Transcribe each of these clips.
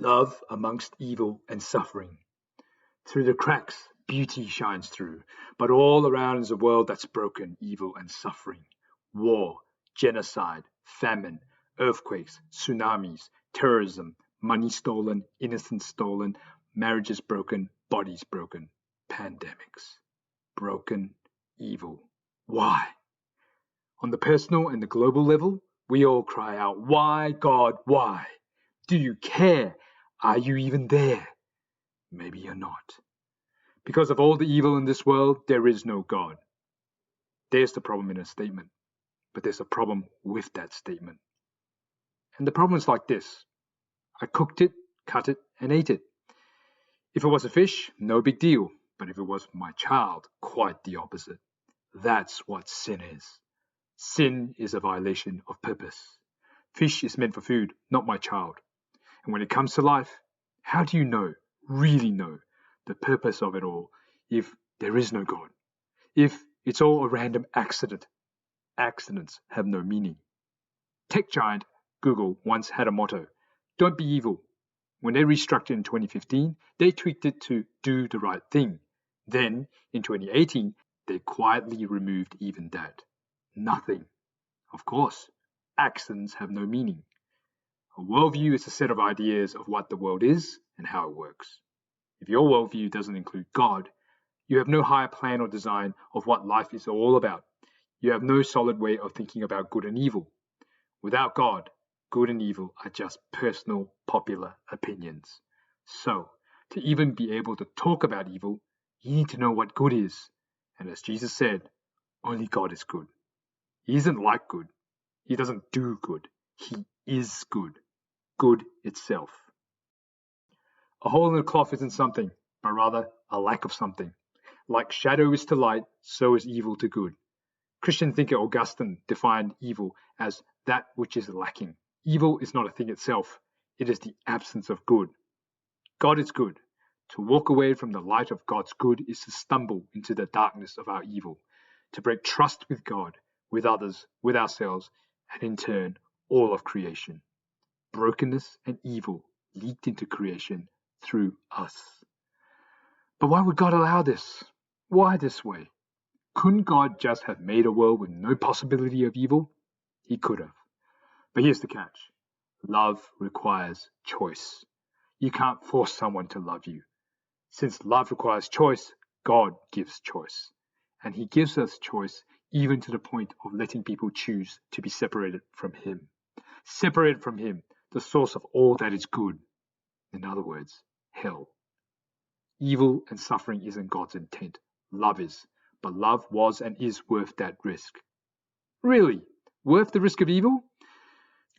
Love amongst evil and suffering. Through the cracks, beauty shines through, but all around is a world that's broken, evil and suffering. War, genocide, famine, earthquakes, tsunamis, terrorism, money stolen, innocence stolen, marriages broken, bodies broken, pandemics. Broken, evil. Why? On the personal and the global level, we all cry out, why, God, why? Do you care? Are you even there? Maybe you're not. Because of all the evil in this world, there is no God. There's the problem in a statement, but there's a problem with that statement. And the problem is like this. I cooked it, cut it, and ate it. If it was a fish, no big deal. But if it was my child, quite the opposite. That's what sin is. Sin is a violation of purpose. Fish is meant for food, not my child. And when it comes to life, how do you know, really know, the purpose of it all if there is no God? If it's all a random accident? Accidents have no meaning. Tech giant Google once had a motto, don't be evil. When they restructured in 2015, they tweaked it to do the right thing. Then, in 2018, they quietly removed even that. Nothing. Of course, accidents have no meaning. A worldview is a set of ideas of what the world is and how it works. If your worldview doesn't include God, you have no higher plan or design of what life is all about. You have no solid way of thinking about good and evil. Without God, good and evil are just personal, popular opinions. So, to even be able to talk about evil, you need to know what good is. And as Jesus said, only God is good. He isn't like good. He doesn't do good. He is good. Good itself. A hole in the cloth isn't something, but rather a lack of something. Like shadow is to light, so is evil to good. Christian thinker Augustine defined evil as that which is lacking. Evil is not a thing itself. It is the absence of good. God is good. To walk away from the light of God's good is to stumble into the darkness of our evil, to break trust with God, with others, with ourselves, and in turn, all of creation. Brokenness and evil leaked into creation through us. But why would God allow this? Why this way? Couldn't God just have made a world with no possibility of evil? He could have. But here's the catch. Love requires choice. You can't force someone to love you. Since love requires choice, God gives choice. And he gives us choice even to the point of letting people choose to be separated from him. Separated from him, the source of all that is good. In other words, hell. Evil and suffering isn't God's intent. Love is. But love was and is worth that risk. Really? Worth the risk of evil?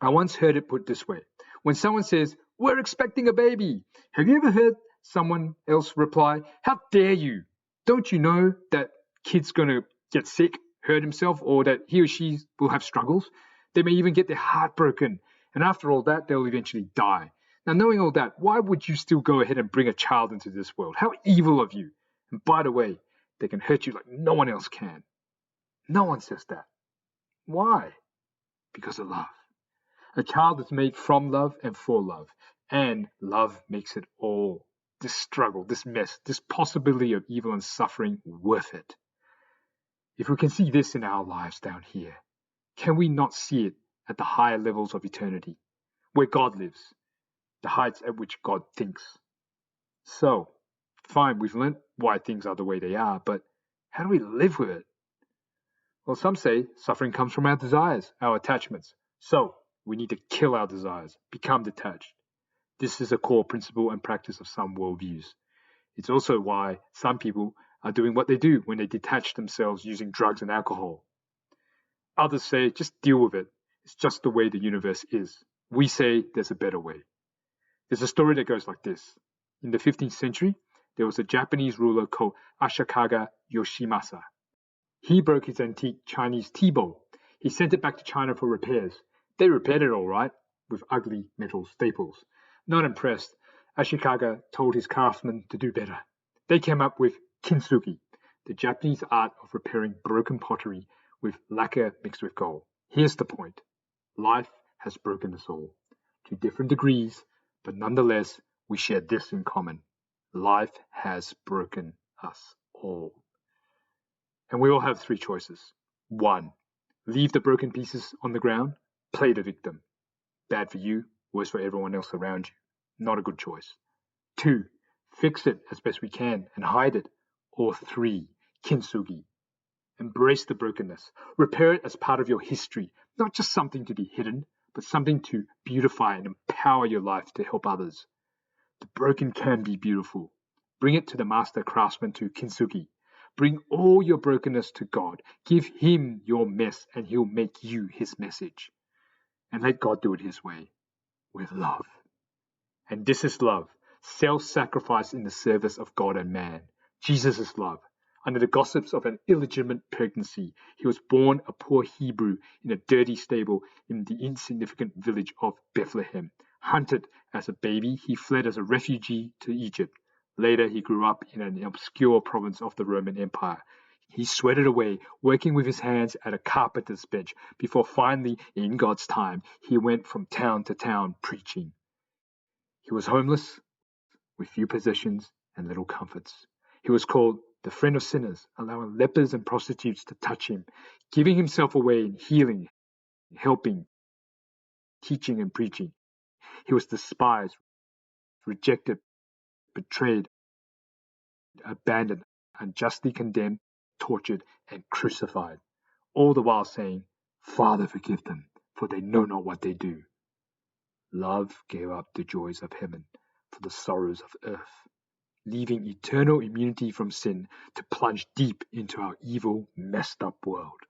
I once heard it put this way. When someone says, we're expecting a baby, have you ever heard someone else reply, how dare you? Don't you know that kid's going to get sick, hurt himself, or that he or she will have struggles? They may even get their heart broken. And after all that, they'll eventually die. Now, knowing all that, why would you still go ahead and bring a child into this world? How evil of you. And by the way, they can hurt you like no one else can. No one says that. Why? Because of love. A child is made from love and for love. And love makes it all, this struggle, this mess, this possibility of evil and suffering worth it. If we can see this in our lives down here, can we not see it at the higher levels of eternity, where God lives, the heights at which God thinks? So, fine, we've learned why things are the way they are, but how do we live with it? Well, some say suffering comes from our desires, our attachments. So, we need to kill our desires, become detached. This is a core principle and practice of some worldviews. It's also why some people are doing what they do when they detach themselves using drugs and alcohol. Others say, just deal with it. It's just the way the universe is. We say there's a better way. There's a story that goes like this. In the 15th century, there was a Japanese ruler called Ashikaga Yoshimasa. He broke his antique Chinese tea bowl. He sent it back to China for repairs. They repaired it all right, with ugly metal staples. Not impressed, Ashikaga told his craftsmen to do better. They came up with kintsugi, the Japanese art of repairing broken pottery with lacquer mixed with gold. Here's the point. Life has broken us all, to different degrees, But nonetheless, we share this in common. Life has broken us all. And we all have three choices. 1. Leave the broken pieces on the ground. Play the victim. Bad for you, worse for everyone else around you. Not a good choice. 2. Fix it as best we can and hide it. Or 3. Kintsugi. Embrace the brokenness. Repair it as part of your history, not just something to be hidden, but something to beautify and empower your life to help others. The broken can be beautiful. Bring it to the master craftsman, to Kintsugi. Bring all your brokenness to God. Give him your mess and he'll make you his message. And let God do it his way, with love. And this is love, self-sacrifice in the service of God and man. Jesus is love. Under the gossips of an illegitimate pregnancy, he was born a poor Hebrew in a dirty stable in the insignificant village of Bethlehem. Hunted as a baby, he fled as a refugee to Egypt. Later, he grew up in an obscure province of the Roman Empire. He sweated away, working with his hands at a carpenter's bench, before finally, in God's time, he went from town to town preaching. He was homeless, with few possessions and little comforts. He was called the friend of sinners, allowing lepers and prostitutes to touch him, giving himself away in healing, helping, teaching and preaching. He was despised, rejected, betrayed, abandoned, unjustly condemned, tortured, and crucified, all the while saying, "Father, forgive them, for they know not what they do." Love gave up the joys of heaven for the sorrows of earth, leaving eternal immunity from sin to plunge deep into our evil, messed up world.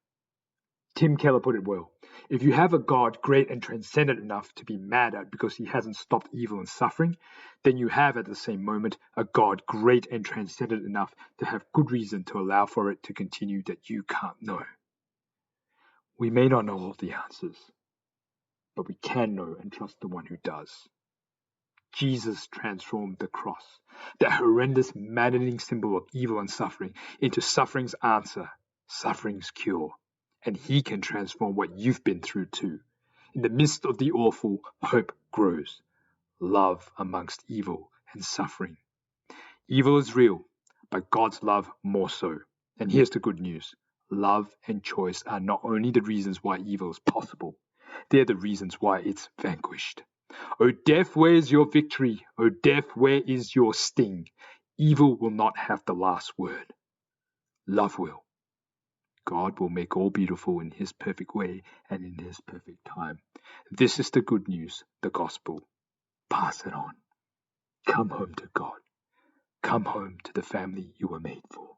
Tim Keller put it well. If you have a God great and transcendent enough to be mad at because he hasn't stopped evil and suffering, then you have at the same moment a God great and transcendent enough to have good reason to allow for it to continue that you can't know. We may not know all the answers, but we can know and trust the one who does. Jesus transformed the cross, that horrendous, maddening symbol of evil and suffering, into suffering's answer, suffering's cure. And he can transform what you've been through too. In the midst of the awful, hope grows. Love amongst evil and suffering. Evil is real, but God's love more so. And here's the good news. Love and choice are not only the reasons why evil is possible, they're the reasons why it's vanquished. O death, where is your victory? O death, where is your sting? Evil will not have the last word. Love will. God will make all beautiful in his perfect way and in his perfect time. This is the good news, the gospel. Pass it on. Come home to God. Come home to the family you were made for.